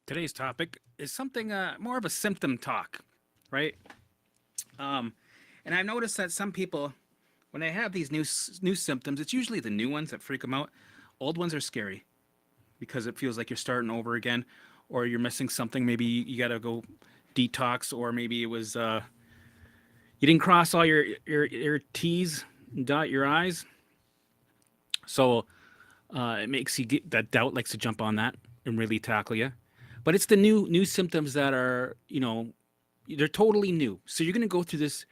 Today's topic is something more of a symptom talk, right? Um, and I've noticed that some people, when they have these new symptoms, it's usually the new ones that freak them out. Old ones are scary because it feels like you're starting over again, or you're missing something. Maybe you got to go detox, or maybe it was you didn't cross all your T's and dot your I's. So it makes you get that doubt likes to jump on that and really tackle you. But it's the new symptoms that are, they're totally new. So you're going to go through this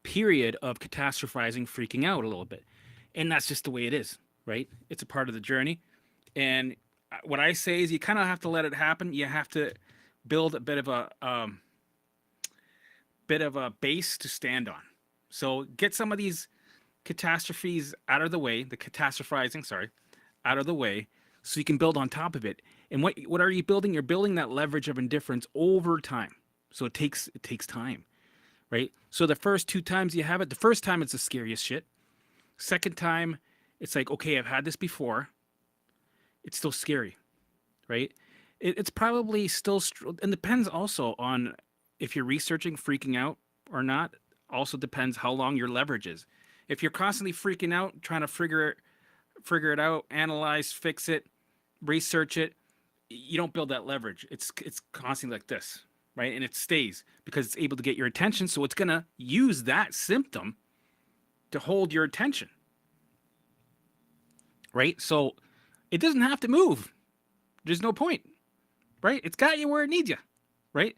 period of catastrophizing, freaking out a little bit. And that's just the way it is, right? It's a part of the journey. And what I say is you kind of have to let it happen. You have to build a bit of a base to stand on. So get some of these catastrophes out of the way, the catastrophizing, sorry, out of the way, so you can build on top of it. And what are you building? You're building that leverage of indifference over time. So it takes time, right? So the first two times you have it, the first time it's the scariest shit. Second time, it's like, okay, I've had this before. It's still scary, right? It's probably still, and depends also on if you're researching, freaking out or not. Also depends how long your leverage is. If you're constantly freaking out, trying to figure it out, analyze, fix it, research it, you don't build that leverage. It's constantly like this, right? And it stays because it's able to get your attention. So it's gonna use that symptom to hold your attention, right? So it doesn't have to move. There's no point, right? It's got you where it needs you, right?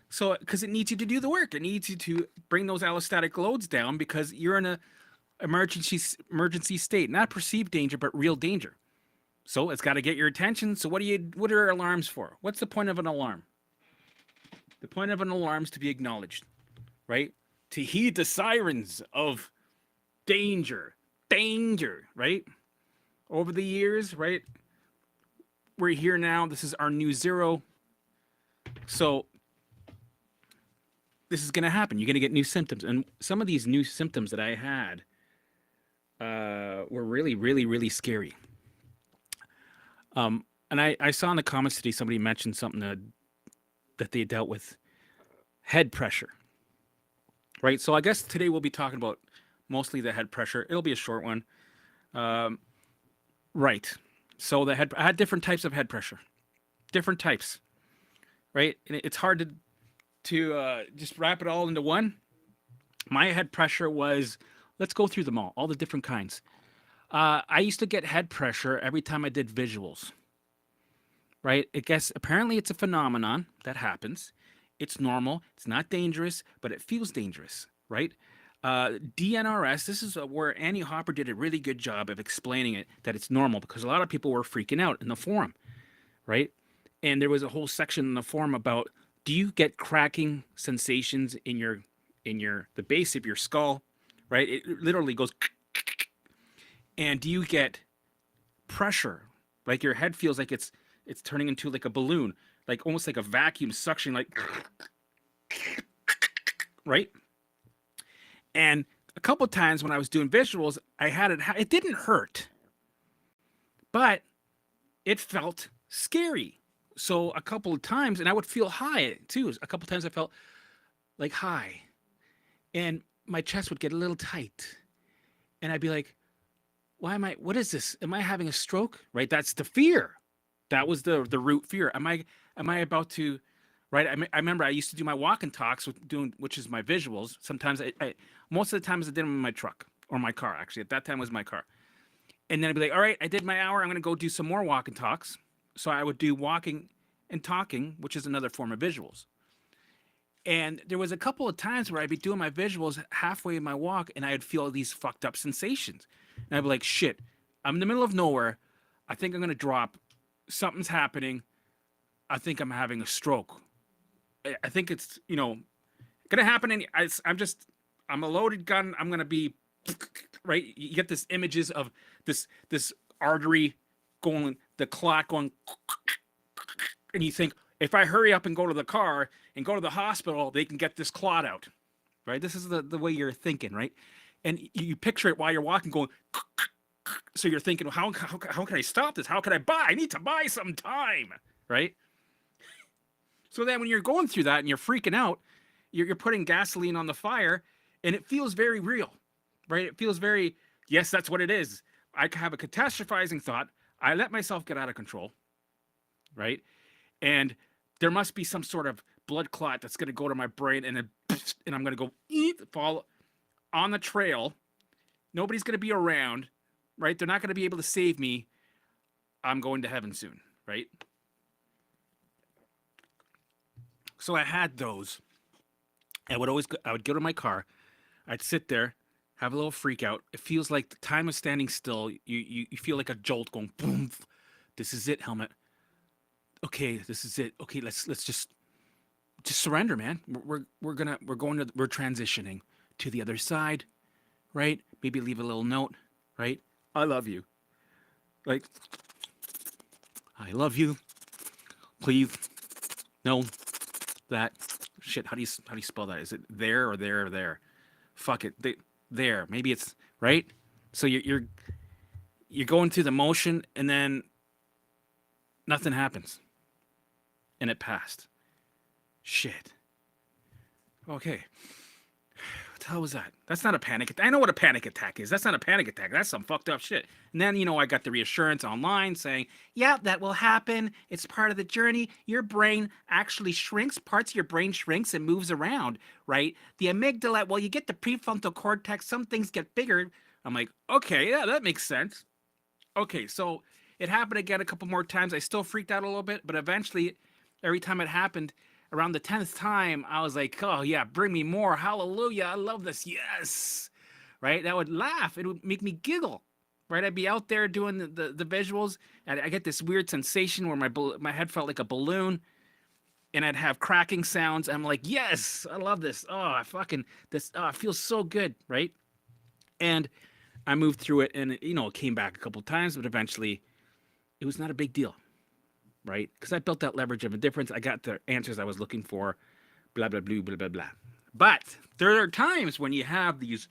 So because it needs you to do the work, it needs you to bring those allostatic loads down because you're in a emergency state, not perceived danger, but real danger. So it's got to get your attention. So what are alarms for? What's the point of an alarm? The point of an alarm is to be acknowledged, right? To heed the sirens of danger, danger, right? Over the years, right? We're here now. This is our new zero. So this is going to happen. You're going to get new symptoms. And some of these new symptoms that I had were really, really, really scary. And I saw in the comments today somebody mentioned something that they dealt with head pressure, right? So I guess today we'll be talking about mostly the head pressure. It'll be a short one, right? So I had different types of head pressure, different types, right? And it's hard to just wrap it all into one. My head pressure was, let's go through them all the different kinds. I used to get head pressure every time I did visuals, right? I guess apparently it's a phenomenon that happens. It's normal. It's not dangerous, but it feels dangerous, right? DNRS, this is where Annie Hopper did a really good job of explaining it, that it's normal because a lot of people were freaking out in the forum, right? And there was a whole section in the forum about, do you get cracking sensations in the base of your skull, right? It literally goes, and do you get pressure, like your head feels like it's turning into like a balloon, like almost like a vacuum suction, like, right? And a couple of times when I was doing visuals, I had it didn't hurt, but it felt scary. So a couple of times, and I would feel high too. A couple of times I felt like high, and my chest would get a little tight, and I'd be like, what is this? Am I having a stroke? Right? That's the fear. That was the root fear. Am I about to, right? I remember I used to do my walk and talks which is my visuals. Sometimes most of the times I did them in my truck or my car. Actually, at that time it was my car. And then I'd be like, all right, I did my hour. I'm going to go do some more walk and talks. So I would do walking and talking, which is another form of visuals. And there was a couple of times where I'd be doing my visuals halfway in my walk, and I'd feel these fucked up sensations. And I'd be like, shit, I'm in the middle of nowhere. I think I'm going to drop. Something's happening. I think I'm having a stroke. I think it's, going to happen. I'm a loaded gun. I'm going to be, right? You get this images of this artery going, the clot going, and you think, if I hurry up and go to the car and go to the hospital, they can get this clot out, right? This is the way you're thinking, right? And you picture it while you're walking, going. So you're thinking, how can I stop this? How can I buy? I need to buy some time, right? So then when you're going through that and you're freaking out, you're putting gasoline on the fire, and it feels very real, right? It feels very, yes, that's what it is. I have a catastrophizing thought. I let myself get out of control, right? And there must be some sort of blood clot that's going to go to my brain, and then, and I'm going to go fall on the trail. Nobody's going to be around, right? They're not going to be able to save me. I'm going to heaven soon, right? So I had those. I would go to my car. I'd sit there, have a little freak out. It feels like the time is standing still. You feel like a jolt going boom. This is it, Helmut. Okay, this is it. Okay, let's just surrender, man. We're transitioning to the other side, right? Maybe leave a little note, right? I love you. Like, I love you. Please know that. Shit, how do you spell that? Is it there or there or there? Fuck it. There. Maybe it's right. So you're going through the motion, and then nothing happens, and it passed. Shit. Okay. What the hell was that? That's not a panic attack. I know what a panic attack is. That's not a panic attack. That's some fucked up shit. And then, I got the reassurance online saying, yeah, that will happen. It's part of the journey. Your brain actually shrinks. Parts of your brain shrinks and moves around, right? The amygdala, well, you get the prefrontal cortex. Some things get bigger. I'm like, okay, yeah, that makes sense. Okay, so it happened again a couple more times. I still freaked out a little bit, but eventually, every time it happened, around the 10th time, I was like, oh, yeah, bring me more. Hallelujah. I love this. Yes. Right? I would laugh. It would make me giggle. Right? I'd be out there doing the visuals, and I get this weird sensation where my head felt like a balloon, and I'd have cracking sounds. I'm like, yes, I love this. Oh, it feels so good. Right? And I moved through it, and it came back a couple times, but eventually it was not a big deal. Right? Because I built that leverage of indifference. I got the answers I was looking for, blah, blah, blah, blah, blah, blah. But there are times when you have these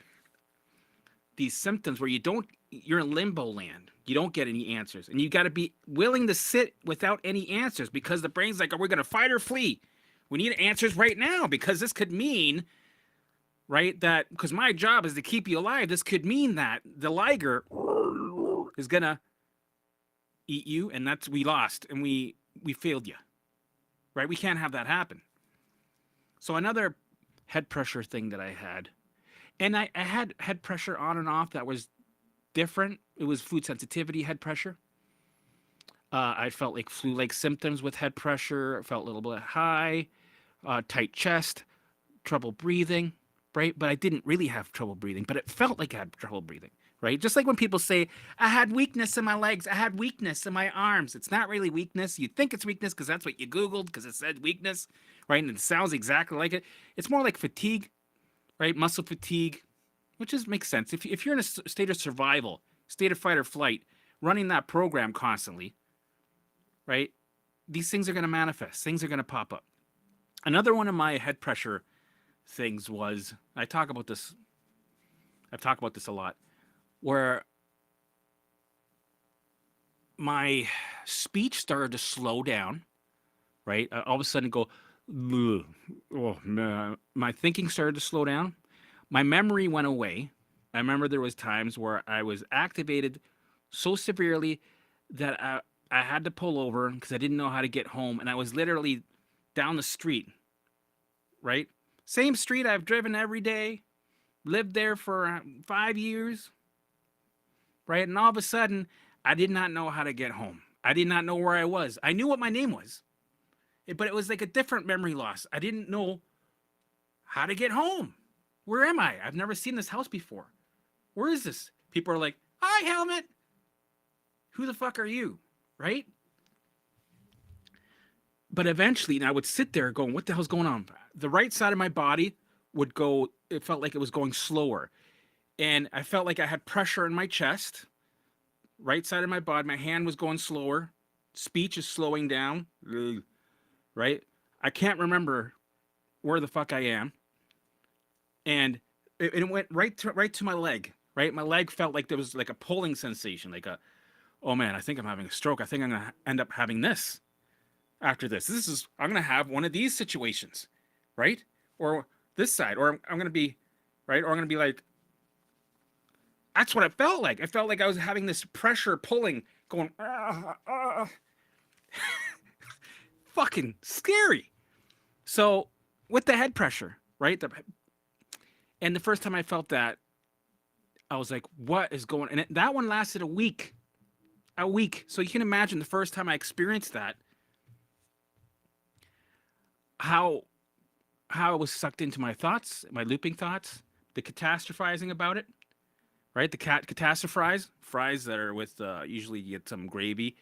symptoms where you're in limbo land. You don't get any answers. And you got to be willing to sit without any answers, because the brain's like, are we going to fight or flee? We need answers right now, because this could mean, right, that because my job is to keep you alive, this could mean that the liger is going to eat you, and we lost, and we failed you, right? We can't have that happen. So another head pressure thing that I had, and I had head pressure on and off that was different. It was food sensitivity head pressure. I felt like flu-like symptoms with head pressure. I felt a little bit high, tight chest, trouble breathing, right? But I didn't really have trouble breathing, but it felt like I had trouble breathing. Right? Just like when people say, I had weakness in my legs, I had weakness in my arms. It's not really weakness. You think it's weakness because that's what you Googled, because it said weakness, right? And it sounds exactly like it. It's more like fatigue, right? Muscle fatigue, which makes sense. If you're in a state of survival, state of fight or flight, running that program constantly, right? These things are going to manifest. Things are going to pop up. Another one of my head pressure things was, I've talked about this a lot, where my speech started to slow down, right? All of a sudden go, oh, man. My thinking started to slow down. My memory went away. I remember there was times where I was activated so severely that I had to pull over because I didn't know how to get home. And I was literally down the street, right? Same street I've driven every day, lived there for 5 years. Right? And all of a sudden, I did not know how to get home. I did not know where I was. I knew what my name was, but it was like a different memory loss. I didn't know how to get home. Where am I? I've never seen this house before. Where is this? People are like, hi, Helmut. Who the fuck are you? Right? But eventually, and I would sit there going, what the hell's going on? The right side of my body would go, it felt like it was going slower. And I felt like I had pressure in my chest, right side of my body. My hand was going slower. Speech is slowing down, right? I can't remember where the fuck I am. And it went right to my leg, right? My leg felt like there was like a pulling sensation, like oh man, I think I'm having a stroke. I think I'm going to end up having this. after this. I'm going to have one of these situations, right? Or this side, or I'm going to be, right? Or I'm going to be like, that's what it felt like. I felt like I was having this pressure pulling, going, fucking scary. So with the head pressure, right? And the first time I felt that, I was like, what is going on? And that one lasted a week. A week. So you can imagine the first time I experienced that, how I was sucked into my thoughts, my looping thoughts, the catastrophizing about it, right? The catastrophize, fries that are with, usually you get some gravy,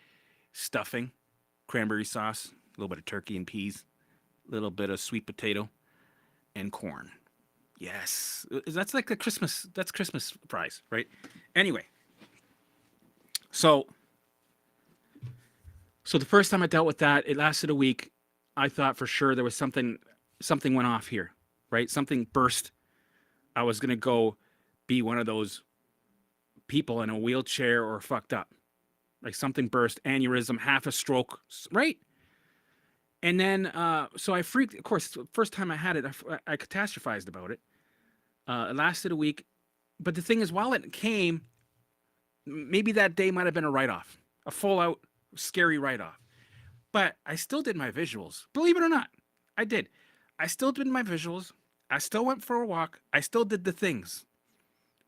stuffing, cranberry sauce, a little bit of turkey and peas, a little bit of sweet potato, and corn. Yes. That's like that's Christmas fries, right? Anyway. So the first time I dealt with that, it lasted a week. I thought for sure there was something went off here, right? Something burst. I was going to go be one of those people in a wheelchair or fucked up. Like something burst, aneurysm, half a stroke, right? And then, so I freaked. Of course, the first time I had it, I catastrophized about it. It lasted a week. But the thing is, while it came, maybe that day might have been a write-off, a full-out, scary write-off. But I still did my visuals. Believe it or not, I did. I still did my visuals. I still went for a walk. I still did the things,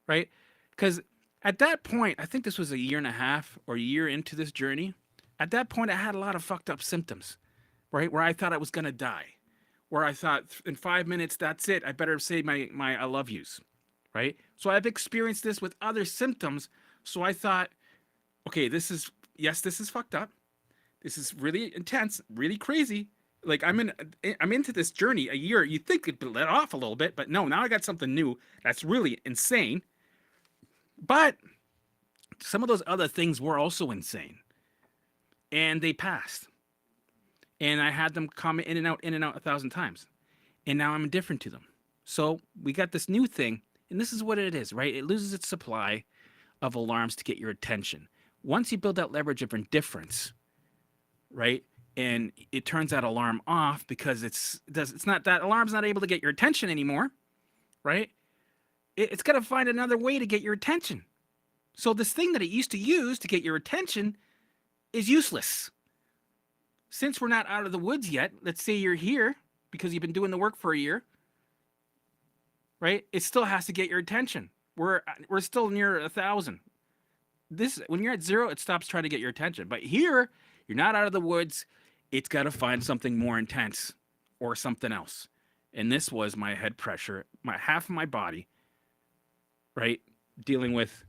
right? Because at that point, I think this was a year and a half or a year into this journey. At that point, I had a lot of fucked up symptoms, right? Where I thought I was going to die. Where I thought in 5 minutes, that's it. I better say my I love yous, right? So I've experienced this with other symptoms. So I thought, okay, this is fucked up. This is really intense, really crazy. Like I'm into this journey a year. You think it'd let off a little bit, but no, now I got something new that's really insane. But some of those other things were also insane. And they passed. And I had them come in and out 1,000 times. And now I'm indifferent to them. So we got this new thing, and this is what it is, right? It loses its supply of alarms to get your attention. Once you build that leverage of indifference, right? And it turns that alarm off because it's not, that alarm's not able to get your attention anymore, right? It's got to find another way to get your attention. So this thing that it used to use to get your attention is useless. Since we're not out of the woods yet, let's say you're here because you've been doing the work for a year, right? It still has to get your attention. We're still near 1,000. When you're at 0, it stops trying to get your attention. But here, you're not out of the woods. It's got to find something more intense or something else. And this was my head pressure, half of my body, right? Dealing with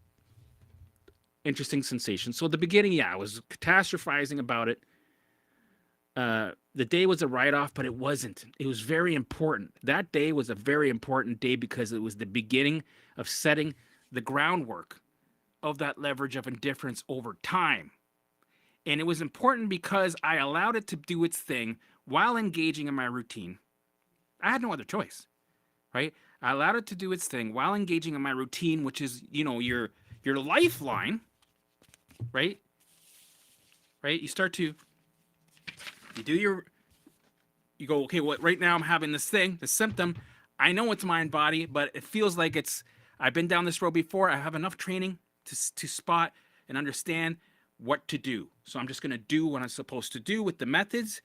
interesting sensations. So at the beginning, I was catastrophizing about it. The day was a write-off, but it wasn't. It was very important. That day was a very important day because it was the beginning of setting the groundwork of that leverage of indifference over time. And it was important because I allowed it to do its thing while engaging in my routine. I had no other choice, right? I allowed it to do its thing while engaging in my routine, which is, your lifeline, right? Right? You go, okay, well, right now I'm having this symptom. I know it's mind body, but it feels like I've been down this road before. I have enough training to spot and understand what to do. So I'm just going to do what I'm supposed to do with the methods.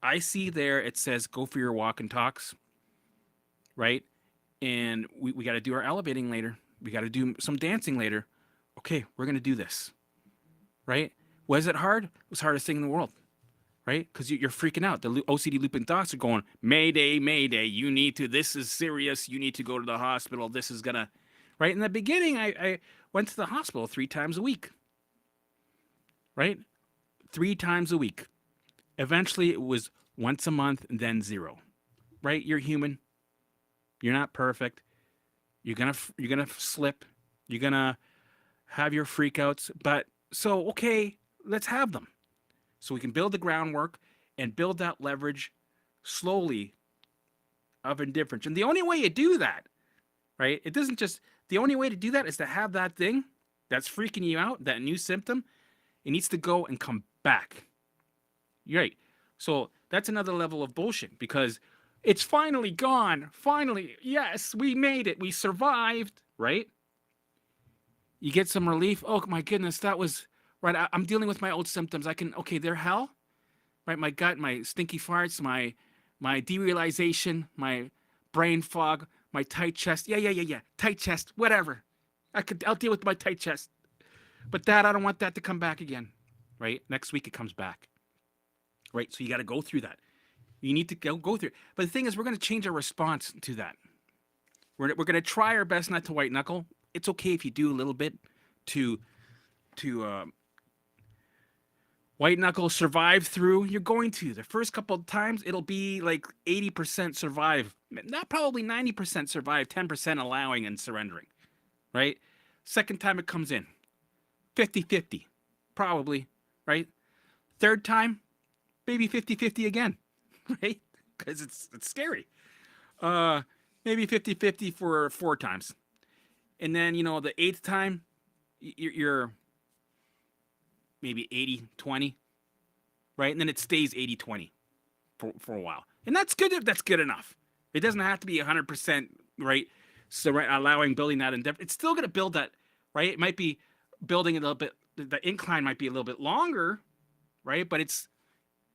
I see there, it says, go for your walk and talks, right? And we got to do our elevating later. We got to do some dancing later. Okay, we're going to do this, right? Was it hard? It was the hardest thing in the world, right? Because you're freaking out. The OCD looping thoughts are going, Mayday, Mayday. This is serious. You need to go to the hospital. This is going to, right? In the beginning, I went to the hospital 3 times a week, right? 3 times a week. Eventually, it was once a month and then 0, right? You're human. You're not perfect. You're gonna slip. You're gonna have your freakouts. But so, okay, let's have them. So we can build the groundwork and build that leverage slowly of indifference. And the only way you do that, right? The only way to do that is to have that thing that's freaking you out, that new symptom. It needs to go and come back. You're right. So that's another level of bullshit because it's finally gone. Finally, yes, we made it. We survived, right? You get some relief. Oh my goodness, that was right. I'm dealing with my old symptoms. I can, okay, they're hell, right? My gut, my stinky farts, my derealization, my brain fog, my tight chest. Yeah. Tight chest, whatever. I'll deal with my tight chest. But that, I don't want that to come back again, right? Next week it comes back, right? So you got to go through that. You need to go through it. But the thing is, we're going to change our response to that. We're going to try our best not to white knuckle. It's okay if you do a little bit to white knuckle survive through. You're going to. The first couple of times, it'll be like 80% survive. Not probably 90% survive, 10% allowing and surrendering, right? Second time it comes in, 50-50, probably, right? Third time, maybe 50-50 again, right? Because it's scary. Maybe 50-50 for 4 times. And then, the 8th time, you're maybe 80-20, right? And then it stays 80-20 for a while. And that's good if that's good enough. It doesn't have to be 100%, right? So, right, allowing building that endeavor. It's still going to build that, right? It might be building a little bit, the incline might be a little bit longer, right? But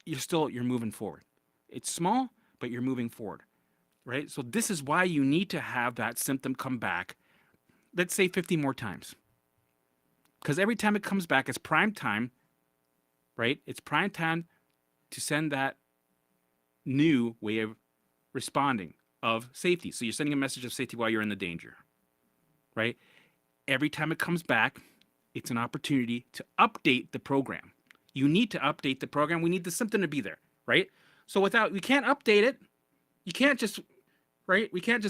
you're moving forward. It's small, but you're moving forward, right? So this is why you need to have that symptom come back, let's say 50 more times. Because every time it comes back, it's prime time, right? It's prime time to send that new way of responding of safety. So you're sending a message of safety while you're in the danger, right? Every time it comes back, it's an opportunity to update the program. You need to update the program. We need the symptom to be there, right? So we can't update it. You can't just, right? We can't.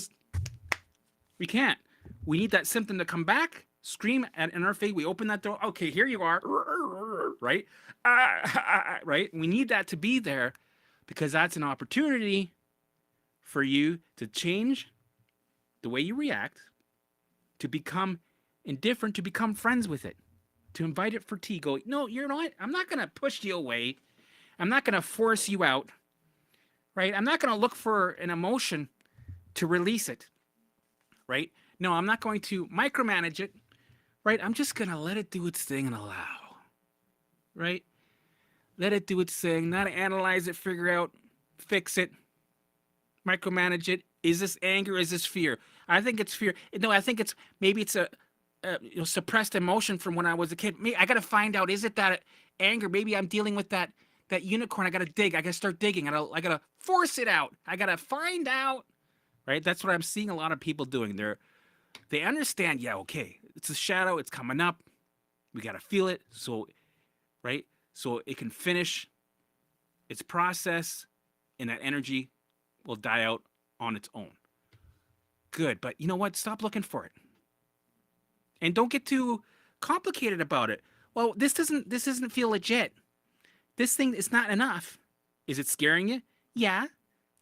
We need that symptom to come back, scream in our face. We open that door. Okay, here you are, right? Right? We need that to be there because that's an opportunity for you to change the way you react, to become indifferent, to become friends with it, to invite it for tea. Go, no, you know what? I'm not going to push you away. I'm not going to force you out, right? I'm not going to look for an emotion to release it, right? No, I'm not going to micromanage it, right? I'm just going to let it do its thing and allow, right? Let it do its thing, not analyze it, figure out, fix it, micromanage it. Is this anger? Is this fear? I think it's fear. No, I think maybe it's a suppressed emotion from when I was a kid. I got to find out, is it that anger? Maybe I'm dealing with that unicorn. I got to dig. I got to start digging. I got to force it out. I got to find out, right? That's what I'm seeing a lot of people doing. They understand, yeah, okay, it's a shadow. It's coming up. We got to feel it. So, right? So it can finish its process and that energy will die out on its own. Good. But you know what? Stop looking for it. And don't get too complicated about it. Well, this doesn't feel legit. This thing is not enough. Is it scaring you? Yeah.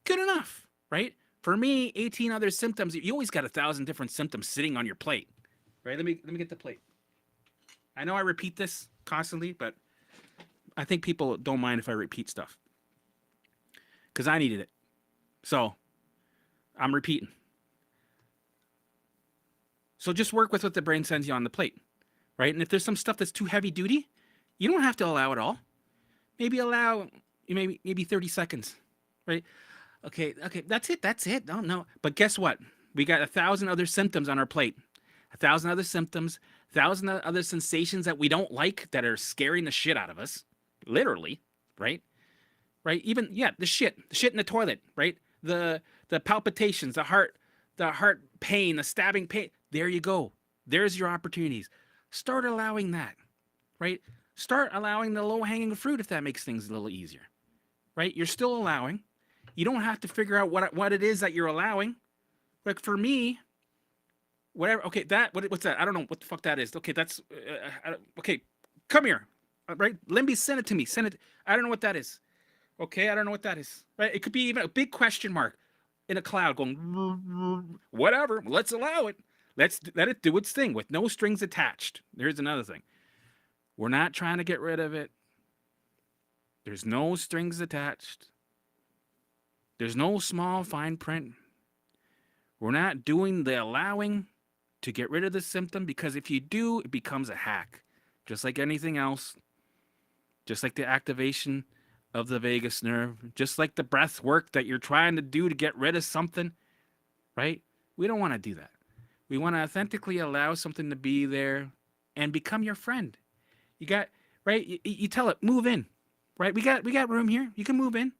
Good enough, right? For me, 18 other symptoms. You always got 1,000 different symptoms sitting on your plate, right? Let me get the plate. I know I repeat this constantly, but I think people don't mind if I repeat stuff because I needed it. So I'm repeating. So just work with what the brain sends you on the plate, right? And if there's some stuff that's too heavy duty, you don't have to allow it all. Maybe allow maybe 30 seconds, right? Okay, that's it. No. But guess what? We got 1,000 other symptoms on our plate. 1,000 other symptoms, 1,000 other sensations that we don't like that are scaring the shit out of us, literally, right? Right? Even the shit in the toilet, right? The palpitations, the heart pain, the stabbing pain. There you go. There's your opportunities. Start allowing that, right? Start allowing the low-hanging fruit if that makes things a little easier, right? You're still allowing. You don't have to figure out what it is that you're allowing. Like for me, whatever. Okay, what's that? I don't know what the fuck that is. Okay, that's okay. Come here, right? Limby, send it to me. Send it. I don't know what that is. Okay, I don't know what that is. Right? It could be even a big question mark in a cloud going whatever. Let's allow it. Let's let it do its thing with no strings attached. Here's another thing. We're not trying to get rid of it. There's no strings attached. There's no small fine print. We're not doing the allowing to get rid of the symptom, because if you do, it becomes a hack. Just like anything else, just like the activation of the vagus nerve, just like the breath work that you're trying to do to get rid of something, right? We don't want to do that. We want to authentically allow something to be there and become your friend. You got, right? You tell it, move in, right? We got room here. You can move in,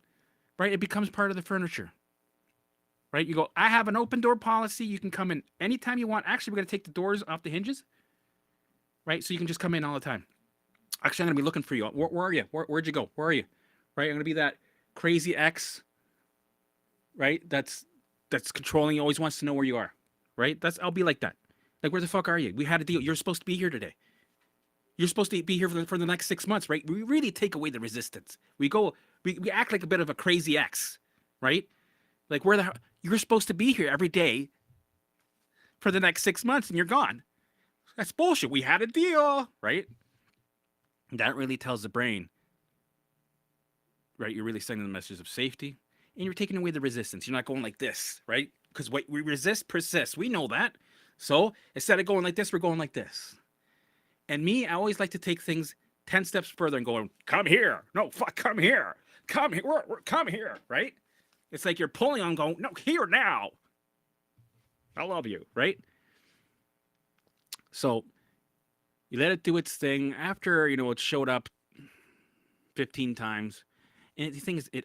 right? It becomes part of the furniture, right? You go, I have an open door policy. You can come in anytime you want. Actually, we're going to take the doors off the hinges, right? So you can just come in all the time. Actually, I'm going to be looking for you. Where are you? Where'd you go? Where are you? Right? I'm going to be that crazy ex, right? That's controlling. He always wants to know where you are, right? I'll be like that. Like, where the fuck are you? We had a deal. You're supposed to be here today. You're supposed to be here for the next 6 months, right? We really take away the resistance. We act like a bit of a crazy ex, right? Like, you're supposed to be here every day for the next 6 months and you're gone. That's bullshit. We had a deal, right? That really tells the brain, right? You're really sending the message of safety and you're taking away the resistance. You're not going like this, right? Because what we resist persists. We know that. So instead of going like this, we're going like this. And me, I always like to take things 10 steps further and going, come here. No, fuck, come here. Come here. Come here, right? It's like you're pulling on going, no, here now. I love you, right? So you let it do its thing. After, it showed up 15 times. And the thing is, it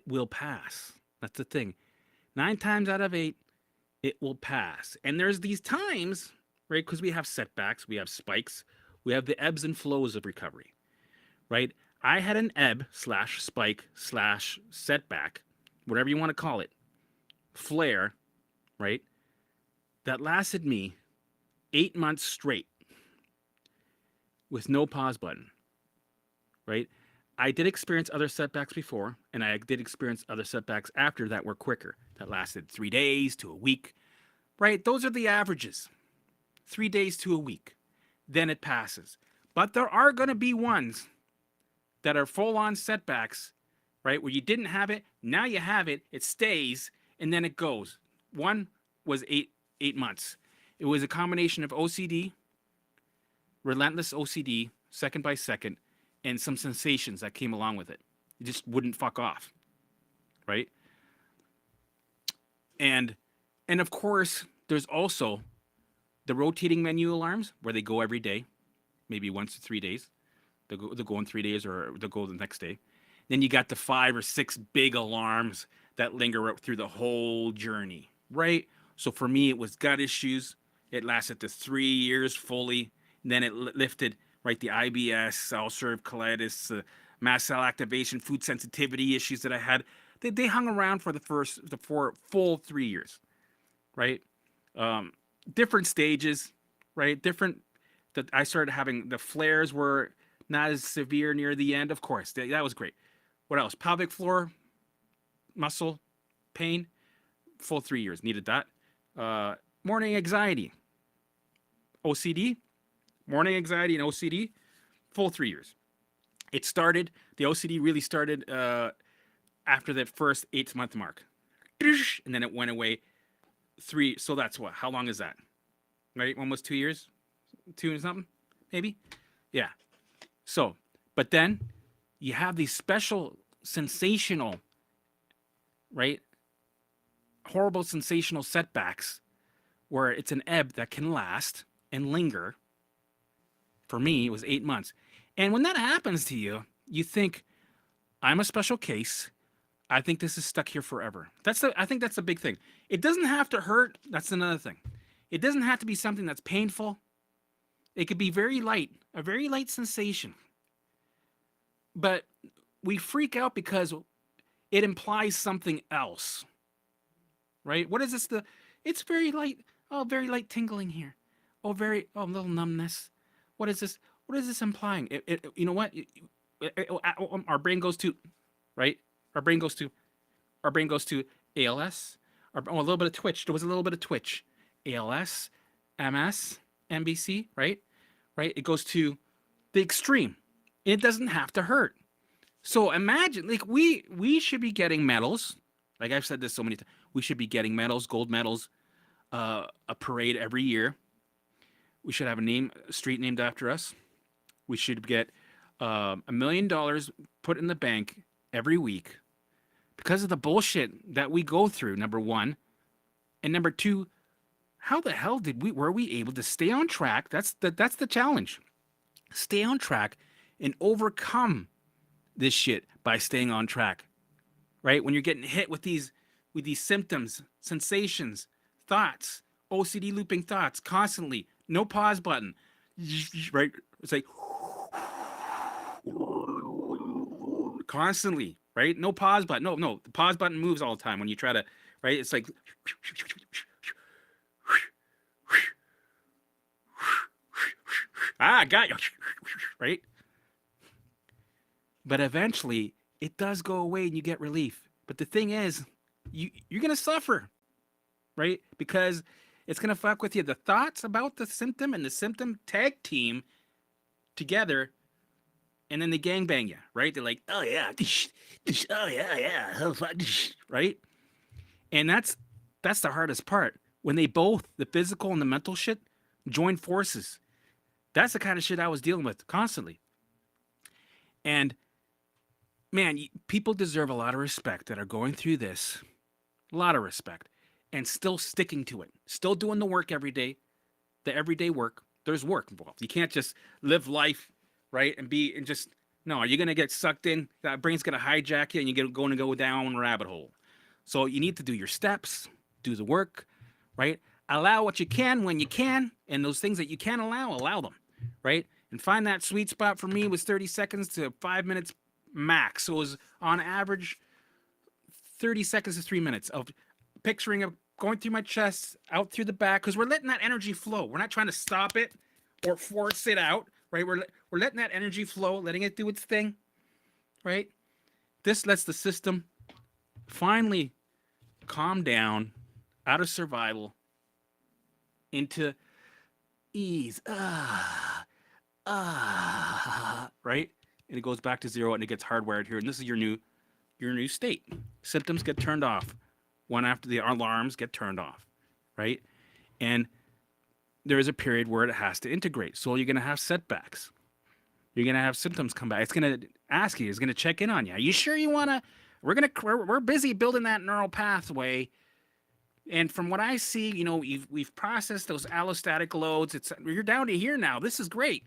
will pass. That's the thing. 9 times out of 8, it will pass. And there's these times, right? Because we have setbacks, we have spikes, we have the ebbs and flows of recovery, right? I had an ebb / spike / setback, whatever you want to call it, flare, right? That lasted me 8 months straight with no pause button, right? I did experience other setbacks before, and I did experience other setbacks after that were quicker, that lasted 3 days to a week, right? Those are the averages. 3 days to a week. Then it passes. But there are going to be ones that are full-on setbacks, right? Where you didn't have it, now you have it, it stays, and then it goes. One was eight months. It was a combination of OCD, relentless OCD, second by second, and some sensations that came along with it. It just wouldn't fuck off, right? And of course, there's also the rotating menu alarms where they go every day, maybe once to 3 days. They'll go in 3 days or they'll go the next day. Then you got the 5 or 6 big alarms that linger up through the whole journey, right? So for me, it was gut issues. It lasted to 3 years fully. And then it lifted, right, the IBS, ulcerative colitis, mast cell activation, food sensitivity issues that I had. They hung around for the 4 full 3 years, right? Different stages, right? That I started having, the flares were not as severe near the end. Of course, that was great. What else? Pelvic floor, muscle pain, full 3 years. Needed that. Morning anxiety, OCD, morning anxiety and OCD, full 3 years. The OCD really started after that first 8-month mark. And then it went away 3. So that's what? How long is that? Right? Almost 2 years? 2 and something? Maybe? Yeah. So, but then you have these special sensational, right? Horrible sensational setbacks where it's an ebb that can last and linger. For me, it was 8 months. And when that happens to you, you think, I'm a special case. I think this is stuck here forever. I think that's a big thing. It doesn't have to hurt. That's another thing. It doesn't have to be something that's painful. It could be very light, a very light sensation. But we freak out because it implies something else. Right? What is this? It's very light. Oh, very light tingling here. Oh, a little numbness. What is this? What is this implying? You know what? Our brain goes to, right? Our brain goes to ALS. A little bit of twitch. There was a little bit of twitch. ALS, MS, MBC, right? Right? It goes to the extreme. It doesn't have to hurt. So imagine, like we should be getting medals. Like I've said this so many times, we should be getting medals, gold medals, a parade every year. We should have a street named after us. We should get $1 million put in the bank every week because of the bullshit that we go through. Number one, and number two, how the hell were we able to stay on track? That's the challenge. Stay on track and overcome this shit by staying on track. Right? When you're getting hit with these symptoms, sensations, thoughts, OCD looping thoughts constantly, no pause button. Right? It's like constantly, right? No pause button. No, the pause button moves all the time when you try to, right? It's like got you. Right? But eventually it does go away and you get relief. But the thing is, you're going to suffer, right? Because it's going to fuck with you. The thoughts about the symptom and the symptom tag team together, and then they gangbang you, right? They're like, oh yeah, oh yeah, right? And that's the hardest part. When they both, the physical and the mental shit, join forces. That's the kind of shit I was dealing with constantly. And man, people deserve a lot of respect that are going through this. A lot of respect. And still sticking to it. Still doing the work every day. The everyday work. There's work involved. You can't just live life, right? And just, no, you're going to get sucked in. That brain's going to hijack you and you're going to go down a rabbit hole. So you need to do your steps, do the work, right? Allow what you can when you can. And those things that you can allow them, right? And find that sweet spot. For me was 30 seconds to 5 minutes max. So it was on average 30 seconds to 3 minutes of picturing of going through my chest, out through the back, because we're letting that energy flow. We're not trying to stop it or force it out, right? We're letting that energy flow, letting it do its thing, right? This lets the system finally calm down out of survival into ease. Right? And it goes back to zero and it gets hardwired here. And this is your new state. Symptoms get turned off one after the alarms get turned off, right? And there is a period where it has to integrate. So you're going to have setbacks. You're going to have symptoms come back. It's going to ask you, it's going to check in on you. Are you sure you want to? We're busy building that neural pathway. And from what I see, you know, we've processed those allostatic loads. You're down to here now. This is great.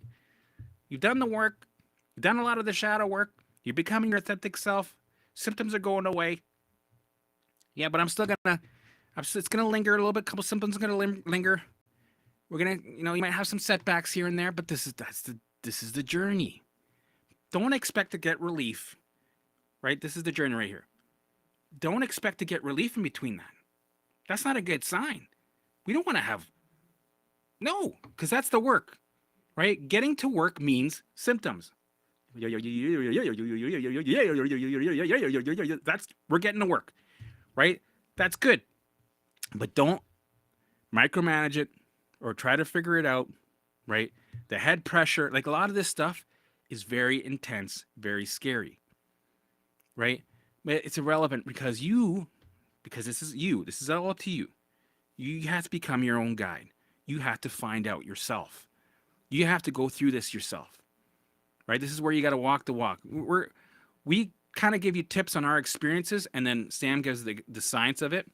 You've done the work. You've done a lot of the shadow work. You're becoming your authentic self. Symptoms are going away. Yeah, but it's gonna linger a little bit. A couple symptoms are gonna linger. We're gonna, you know, you might have some setbacks here and there, but this is the journey. Don't expect to get relief, right? This is the journey right here. Don't expect to get relief in between that. That's not a good sign. We don't want to have, no, because that's the work, right? Getting to work means symptoms. We're getting to work, right? That's good. But don't micromanage it or try to figure it out, right? The head pressure, like a lot of this stuff is very intense, very scary, right? But it's irrelevant because this is all up to you. You have to become your own guide. You have to find out yourself. You have to go through this yourself, right? This is where you got to walk the walk. We kind of give you tips on our experiences, and then Sam gives the science of it.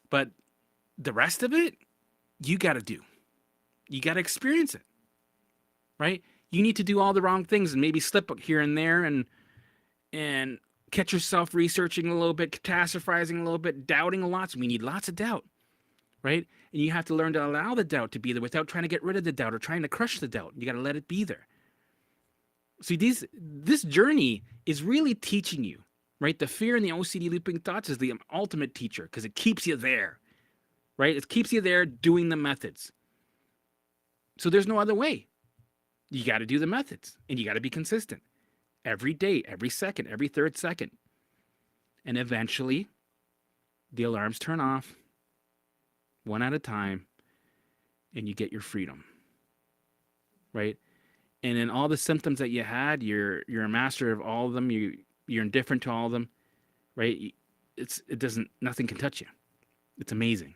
But the rest of it, you got to do. You got to experience it, right? You need to do all the wrong things and maybe slip here and there and catch yourself researching a little bit, catastrophizing a little bit, doubting a lot. So we need lots of doubt, right? And you have to learn to allow the doubt to be there without trying to get rid of the doubt or trying to crush the doubt. You got to let it be there. See, this journey is really teaching you, right? The fear and the OCD looping thoughts is the ultimate teacher because it keeps you there, right? It keeps you there doing the methods. So there's no other way. You got to do the methods and you got to be consistent every day, every second, every third second. And eventually the alarms turn off one at a time and you get your freedom, right? and in all the symptoms that you had, you're a master of all of them. You're indifferent to all of them, right? It doesn't nothing can touch you. It's amazing.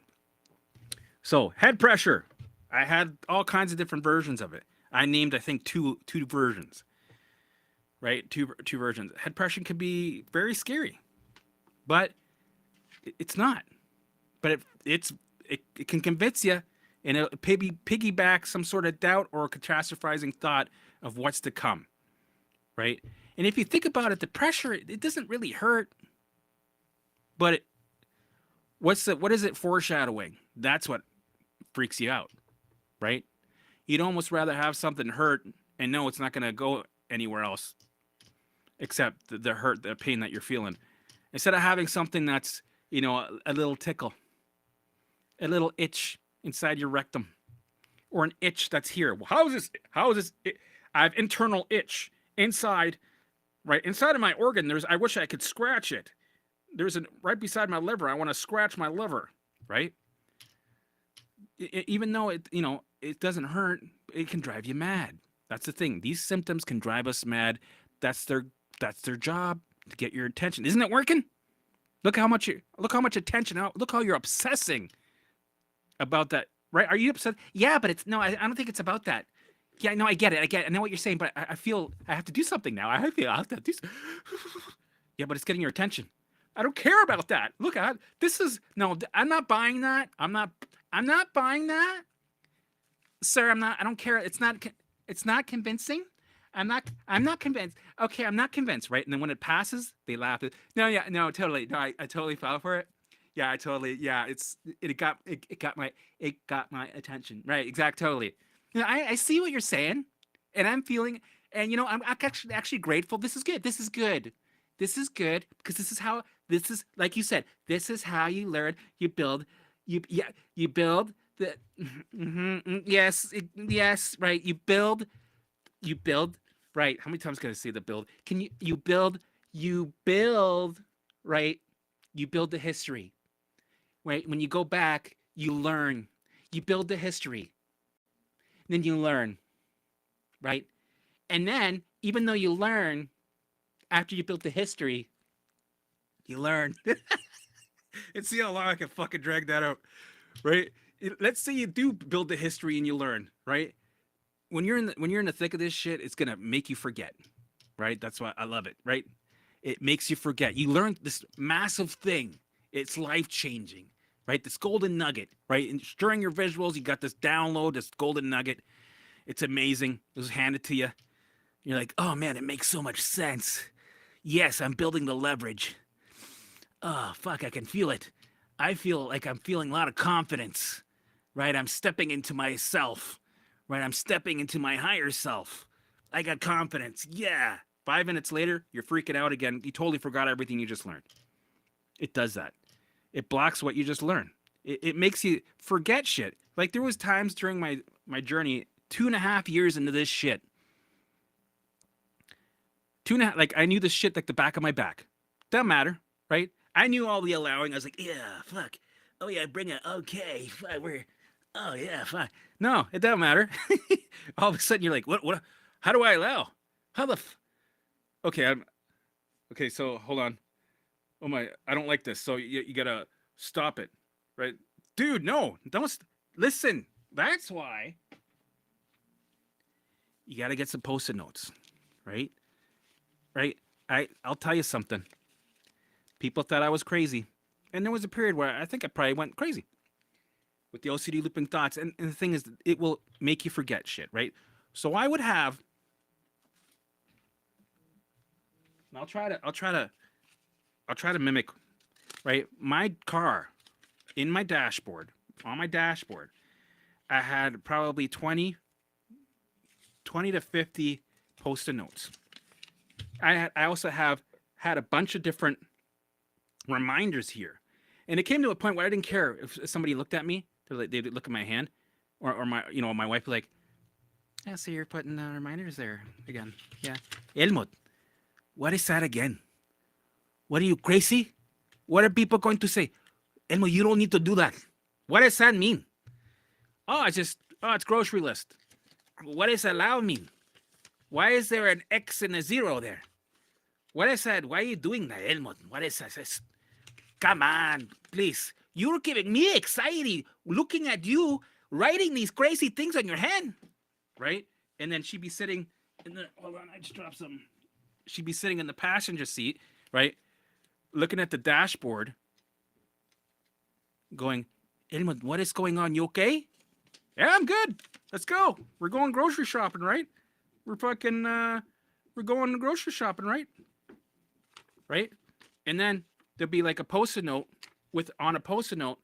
So head pressure, I had all kinds of different versions of it. I named I think two versions, right? Two versions. Head pressure can be very scary, but it's not. But it can convince you, and it'll piggyback some sort of doubt or catastrophizing thought of what's to come, right? And if you think about it, the pressure, it doesn't really hurt, but what is it foreshadowing? That's what freaks you out, right? You'd almost rather have something hurt and know it's not going to go anywhere else except the hurt, the pain that you're feeling, instead of having something that's, a little tickle, a little itch inside your rectum, or an itch that's here. Well, how is this? I have internal itch inside, right inside of my organ. I wish I could scratch it. There's right beside my liver. I want to scratch my liver, right? Even though it doesn't hurt, it can drive you mad. That's the thing. These symptoms can drive us mad. That's their job, to get your attention. Isn't it working? Look how much attention. Look how you're obsessing about that, right? Are you upset? Yeah, but no. I don't think it's about that. Yeah, no, I get it. I know what you're saying, but I feel I have to do something now. I have to do. Yeah, but it's getting your attention. I don't care about that. Look at this is no. I'm not buying that. I'm not buying that, sir. I don't care. It's not convincing. I'm not convinced. Okay, I'm not convinced, right? And then when it passes, they laugh. No, yeah, no, totally. No, I totally fell for it. Yeah, I totally. Yeah, it got my attention. Right, totally. I see what you're saying, and I'm feeling, and I'm actually grateful. This is good. This is good. This is good because this is like you said. This is how you learn. You build. You build the. Yes, right. You build. Right. How many times can I say the build? Can you build, right? You build the history, right? When you go back, you learn. You build the history. Then you learn, right? And then, even though you learn, after you built the history, you learn. And see how long I can fucking drag that out, right? Let's say you do build the history and you learn, right? When you're in the thick of this shit, it's gonna make you forget, right? That's why I love it, right? It makes you forget. You learn this massive thing. It's life changing, right? This golden nugget, right? And during your visuals, you got this download, this golden nugget. It's amazing. It was handed to you. You're like, oh man, it makes so much sense. Yes, I'm building the leverage. Oh fuck, I can feel it. I feel like I'm feeling a lot of confidence, right? I'm stepping into myself. Right, I'm stepping into my higher self. I got confidence. Yeah. 5 minutes later, you're freaking out again. You totally forgot everything you just learned. It does that. It blocks what you just learned. It makes you forget shit. Like there was times during my journey, 2.5 years into this shit. 2.5, like I knew this shit like the back of my back. Doesn't matter, right? I knew all the allowing. I was like, yeah, fuck. Oh yeah, bring it. Okay, we're. Oh yeah, fine. No, it doesn't matter. All of a sudden you're like, what? How do I allow? How the? Okay, okay. So hold on. Oh my, I don't like this. So you gotta stop it, right, dude? No, don't listen. That's why you gotta get some post-it notes, right? Right. I'll tell you something. People thought I was crazy, and there was a period where I think I probably went crazy with the OCD looping thoughts. And the thing is, it will make you forget shit, right? So I would have, I'll try to mimic, right? My car, on my dashboard, I had probably 20 to 50 post-it notes. I also had a bunch of different reminders here. And it came to a point where I didn't care if somebody looked at me. They'd look at my hand, or my my wife would like, yeah, so you're putting reminders there again. Yeah. Helmut, what is that again? What are you, crazy? What are people going to say? Helmut, you don't need to do that. What does that mean? Oh, it's grocery list. What does allow mean? Why is there an X and a 0 there? What I said, why are you doing that, Helmut? What is that? Come on, please. You're giving me anxiety looking at you writing these crazy things on your hand, right? And then she'd be sitting in the, hold on, I just dropped some. She'd be sitting in the passenger seat, right? Looking at the dashboard, going, Helmut, what is going on? You okay? Yeah, I'm good. Let's go. We're going grocery shopping, right? We're going grocery shopping, right? Right? And then there'll be like a post-it note on a post-it note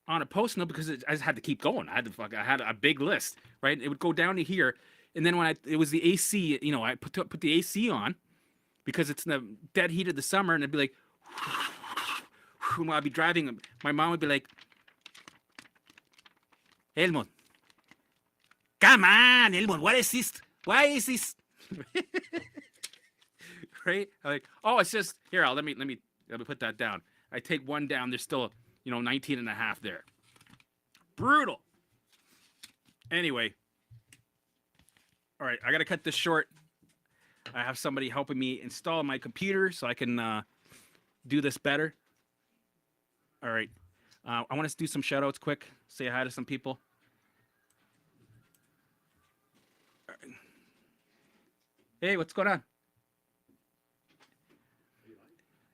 because I just had to keep going. I had a big list, right? It would go down to here, and then when it was the AC, I put the AC on because it's in the dead heat of the summer, and it'd be like, while I'd be driving, my mom would be like, Helmut, come on, Helmut, what is this? Why is this? Right? I'm like, oh, it's just here. Let me put that down. I take one down. There's still 19 and a half there. Brutal. Anyway, all right, I gotta cut this short. I have somebody helping me install my computer so I can do this better. All right, I want to do some shout outs quick. Say hi to some people. Right. Hey, what's going on?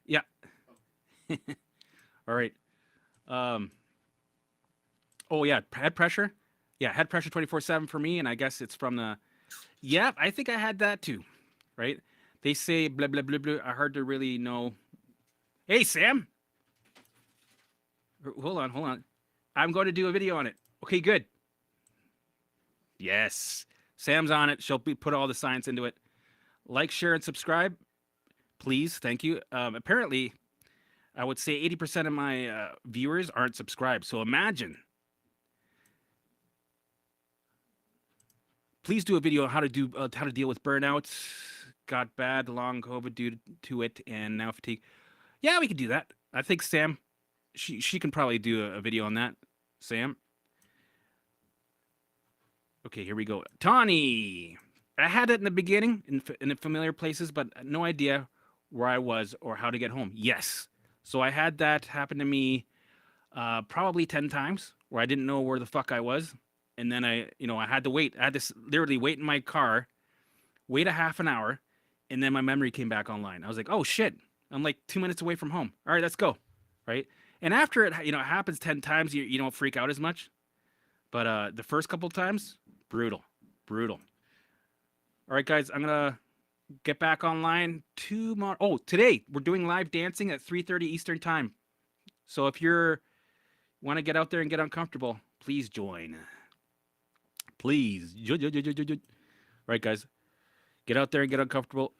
Yeah. All right. Oh yeah, head pressure. Yeah, head pressure 24/7 for me, and I guess it's from the. Yeah, I think I had that too. Right? They say blah blah blah blah. Hard to really know. Hey Sam. Hold on. I'm going to do a video on it. Okay, good. Yes, Sam's on it. She'll put all the science into it. Like, share, and subscribe, please. Thank you. Apparently, I would say 80% of my viewers aren't subscribed. So imagine. Please do a video on how to deal with burnout. Got bad long COVID due to it, and now fatigue. Yeah, we could do that. I think Sam, she can probably do a video on that. Sam. Okay, here we go. Tawny. I had it in the beginning in the familiar places, but no idea where I was or how to get home. Yes. So I had that happen to me probably 10 times where I didn't know where the fuck I was. And then I had to wait. I had to literally wait in my car, wait a half an hour, and then my memory came back online. I was like, oh shit, I'm like 2 minutes away from home. All right, let's go. Right. And after it, it happens 10 times, you don't freak out as much. But the first couple of times, brutal. All right, guys, I'm going to get back online tomorrow. Oh, today we're doing live dancing at 3:30 Eastern time. So if you want to get out there and get uncomfortable, please join. Please. All right, guys, get out there and get uncomfortable.